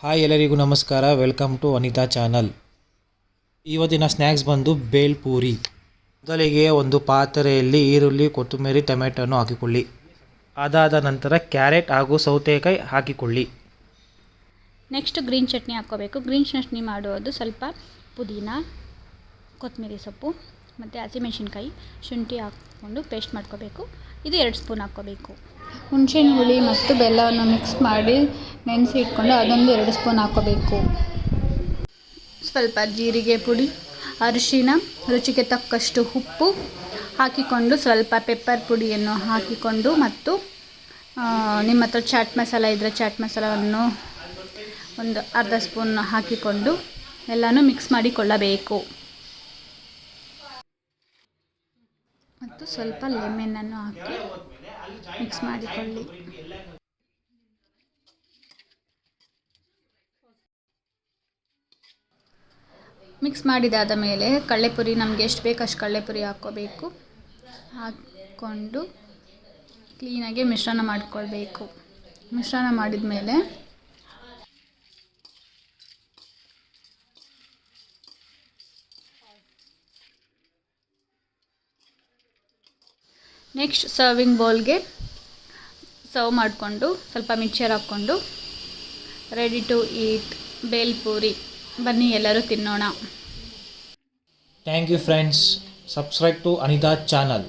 Hi ಎಲ್ಲರಿಗೂ ನಮಸ್ಕಾರ. Welcome to Anita channel. ಇವತ್ತಿನ ಸ್ನ್ಯಾಕ್ಸ್ ಬಂದು ಬೇಲ್ಪೂರಿ. ಮೊದಲಿಗೆ ಒಂದು ಪಾತ್ರೆಯಲ್ಲಿ ಈರುಳ್ಳಿ, ಕೊತ್ತಂಬರಿ, ಟೊಮೆಟೊನು ಹಾಕಿಕೊಳ್ಳಿ. ಅದಾದ ನಂತರ ಕ್ಯಾರೆಟ್ ಹಾಗೂ ಸೌತೆಕಾಯಿ ಹಾಕಿಕೊಳ್ಳಿ. ನೆಕ್ಸ್ಟ್ ಗ್ರೀನ್ ಚಟ್ನಿ ಹಾಕ್ಕೋಬೇಕು. ಗ್ರೀನ್ ಚಟ್ನಿ ಮಾಡೋದು ಸ್ವಲ್ಪ ಪುದೀನ, ಕೊತ್ತಂಬರಿ ಸೊಪ್ಪು ಮತ್ತು ಹಸಿಮೆಣಸಿನ್ಕಾಯಿ, ಶುಂಠಿ ಹಾಕ್ಕೊಂಡು ಪೇಸ್ಟ್ ಮಾಡ್ಕೋಬೇಕು. ಇದು 2 ಸ್ಪೂನ್ ಹಾಕ್ಕೋಬೇಕು. ಹುಣಸೆಹಣ್ಣು ಹುಳಿ ಮತ್ತು ಬೆಲ್ಲವನ್ನು ಮಿಕ್ಸ್ ಮಾಡಿ ನೆನೆಸಿ ಇಟ್ಕೊಂಡು ಅದೊಂದು 2 ಸ್ಪೂನ್ ಹಾಕ್ಕೋಬೇಕು. ಸ್ವಲ್ಪ ಜೀರಿಗೆ ಪುಡಿ, ಅರಿಶಿನ, ರುಚಿಗೆ ತಕ್ಕಷ್ಟು ಉಪ್ಪು ಹಾಕಿಕೊಂಡು ಸ್ವಲ್ಪ ಪೆಪ್ಪರ್ ಪುಡಿಯನ್ನು ಹಾಕಿಕೊಂಡು ಮತ್ತು ನಿಮ್ಮ ಹತ್ರ ಚಾಟ್ ಮಸಾಲ ಇದ್ದರೆ ಚಾಟ್ ಮಸಾಲವನ್ನು ಒಂದು ಅರ್ಧ ಸ್ಪೂನ್ ಹಾಕಿಕೊಂಡು ಎಲ್ಲನೂ ಮಿಕ್ಸ್ ಮಾಡಿಕೊಳ್ಳಬೇಕು. ಮತ್ತು ಸ್ವಲ್ಪ ಲೆಮನನ್ನು ಹಾಕಿ ಮಿಕ್ಸ್ ಮಾಡಿಕೊಳ್ಳಿ. ಮಿಕ್ಸ್ ಮಾಡಿದಾದ ಮೇಲೆ ಕಡಲೆಪುರಿ ನಮಗೆ ಎಷ್ಟು ಬೇಕು ಅಷ್ಟು ಕಡಲೆಪುರಿ ಹಾಕ್ಕೋಬೇಕು. ಹಾಕ್ಕೊಂಡು ಕ್ಲೀನಾಗಿ ಮಿಶ್ರಣ ಮಾಡಿಕೊಳ್ಬೇಕು. ಮಿಶ್ರಣ ಮಾಡಿದ ಮೇಲೆ ನೆಕ್ಸ್ಟ್ ಸರ್ವಿಂಗ್ ಬೌಲ್ಗೆ ಸರ್ವ್ ಮಾಡಿಕೊಂಡು ಸ್ವಲ್ಪ ಮಿಕ್ಚರ್ ಹಾಕ್ಕೊಂಡು ರೆಡಿ ಟು ಈಟ್ ಬೇಲ್ಪೂರಿ. ಬನ್ನಿ ಎಲ್ಲರೂ ತಿನ್ನೋಣ. Thank you friends. Subscribe to Anita channel.